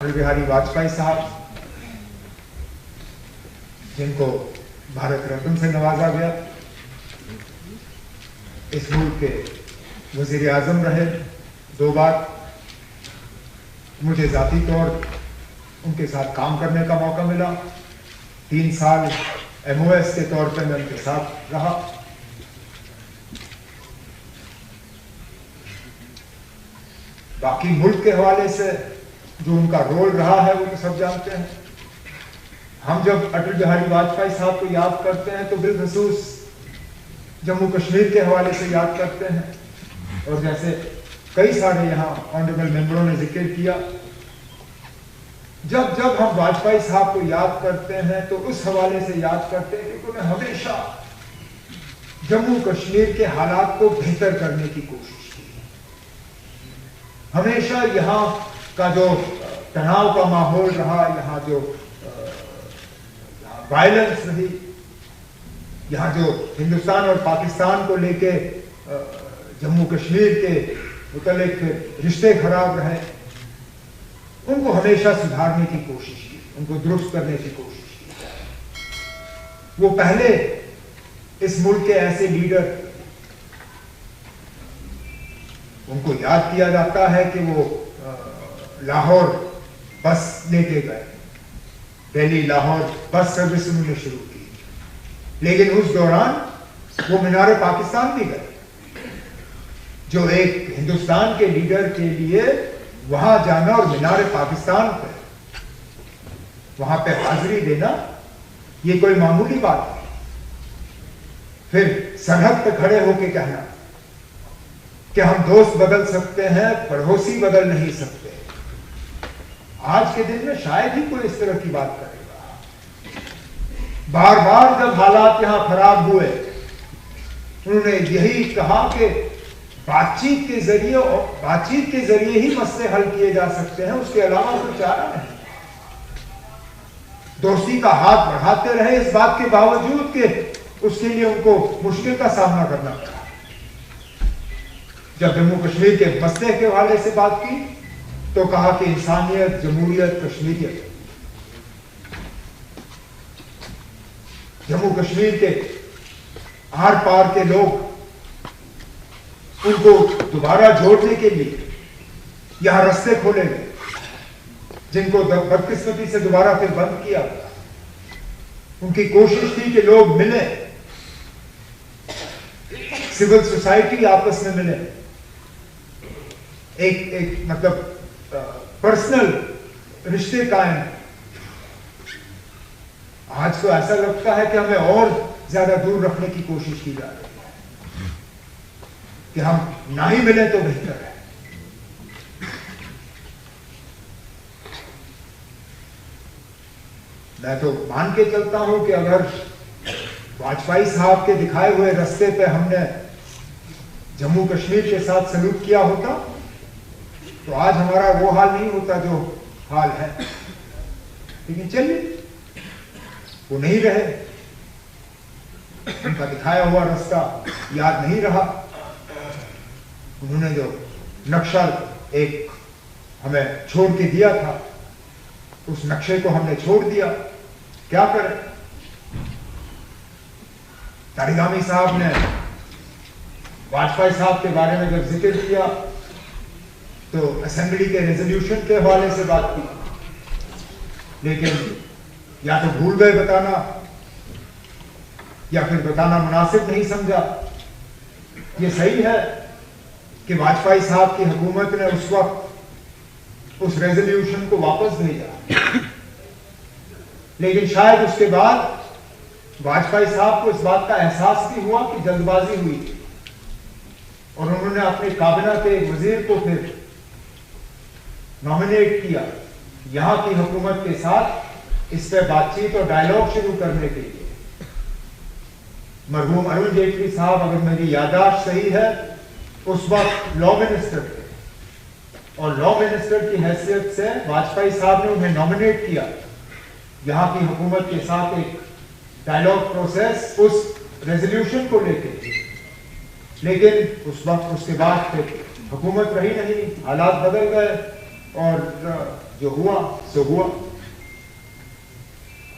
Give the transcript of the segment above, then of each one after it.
अटल बिहारी वाजपेयी साहब, जिनको भारत रत्न से नवाजा गया, इस मुल्क के वजीर आजम रहे 2 बार। मुझे जाती तौर उनके साथ काम करने का मौका मिला। 3 साल MOS के तौर पर मैं उनके साथ रहा। बाकी मुल्क के हवाले से जो उनका रोल रहा है वो तो सब जानते हैं। हम जब अटल बिहारी वाजपेयी साहब को याद करते हैं तो बिलखसूस जम्मू कश्मीर के हवाले से याद करते हैं। और जैसे कई सारे यहाँ ऑनरेबल मेंबरों ने जिक्र किया, जब जब हम वाजपेयी साहब को याद करते हैं तो उस हवाले से याद करते हैं कि उन्होंने हमेशा जम्मू कश्मीर के हालात को बेहतर करने की कोशिश की। हमेशा यहाँ का जो तनाव का माहौल रहा, यहाँ जो वायलेंस रही, यहाँ जो हिंदुस्तान और पाकिस्तान को लेके जम्मू कश्मीर के मुतल्लिक रिश्ते खराब रहे, उनको हमेशा सुधारने की कोशिश की, उनको दुरुस्त करने की कोशिश की। वो पहले इस मुल्क के ऐसे लीडर, उनको याद किया जाता है कि वो लाहौर बस लेके गए, दिल्ली लाहौर बस सर्विस उन्होंने शुरू की, लेकिन उस दौरान वो मीनार पाकिस्तान भी गए, जो एक हिंदुस्तान के लीडर के लिए वहां जाना और मीनार पाकिस्तान पे वहां पे हाजिरी देना ये कोई मामूली बात नहीं। फिर सरहद पे खड़े होके कहना कि हम दोस्त बदल सकते हैं, पड़ोसी बदल नहीं सकते। आज के दिन में शायद ही कोई इस तरह की बात करेगा। बार बार जब हालात यहां खराब हुए, उन्होंने यही कहा कि बातचीत के जरिए ही मसले हल किए जा सकते हैं, उसके अलावा कोई चारा नहीं। दोस्ती का हाथ बढ़ाते रहे, इस बात के बावजूद कि उसके लिए उनको मुश्किल का सामना करना पड़ा। जब जम्मू कश्मीर के मसले के हवाले से बात की तो कहा कि इंसानियत, जमहूरियत, कश्मीरियत। जम्मू कश्मीर के आर पार के लोग, उनको दोबारा जोड़ने के लिए यहां रास्ते खोले गए, जिनको बदकिस्मती से दोबारा फिर बंद किया गया। उनकी कोशिश थी कि लोग मिले, सिविल सोसाइटी आपस में मिले, एक मतलब पर्सनल रिश्ते कायम। आज तो ऐसा लगता है कि हमें और ज्यादा दूर रखने की कोशिश की जा रही है, कि हम ना ही मिले तो बेहतर है। मैं तो मान के चलता हूं कि अगर वाजपेयी साहब के दिखाए हुए रास्ते पे हमने जम्मू कश्मीर के साथ सलूक किया होता तो आज हमारा वो हाल नहीं होता जो हाल है। लेकिन चलिए, वो नहीं रहे, उनका दिखाया हुआ रास्ता याद नहीं रहा। उन्होंने जो नक्शा एक हमें छोड़ के दिया था, उस नक्शे को हमने छोड़ दिया। क्या करें? तारिगामी साहब ने वाजपेयी साहब के बारे में जब जिक्र किया तो असेंबली के रेजोल्यूशन के हवाले से बात की, लेकिन या तो भूल गए बताना या फिर बताना मुनासिब नहीं समझा। ये सही है कि वाजपेयी साहब की हुकूमत ने उस वक्त उस रेजोल्यूशन को वापस भेजा, लेकिन शायद उसके बाद वाजपेयी साहब को इस बात का एहसास भी हुआ कि जल्दबाजी हुई थी और उन्होंने अपने काबिना के वजीर को फिर नॉमिनेट किया यहां की हुकूमत के साथ इस पर बातचीत और डायलॉग शुरू करने के लिए। मरहूम अरुण जेटली साहब, अगर मेरी याददाश्त सही है, उस वक्त लॉ मिनिस्टर थे और लॉ मिनिस्टर की हैसियत से वाजपेयी साहब ने उन्हें नॉमिनेट किया यहाँ की हुकूमत के साथ एक डायलॉग प्रोसेस उस रेजोल्यूशन को लेकर। लेकिन उस वक्त उसके बाद फिर हुकूमत रही नहीं, हालात बदल गए और जो हुआ सो हुआ।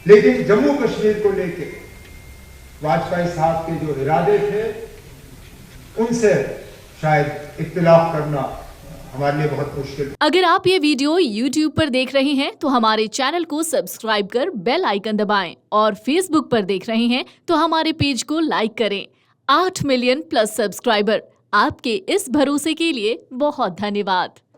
लेकिन जम्मू कश्मीर को लेके वाजपेयी साहब के जो इरादे थे उनसे शायद इख्तिलाफ करना हमारे लिए बहुत मुश्किल। अगर आप ये वीडियो YouTube पर देख रहे हैं तो हमारे चैनल को सब्सक्राइब कर बेल आइकन दबाएं और Facebook पर देख रहे हैं तो हमारे पेज को लाइक करें। 8 मिलियन प्लस सब्सक्राइबर, आपके इस भरोसे के लिए बहुत धन्यवाद।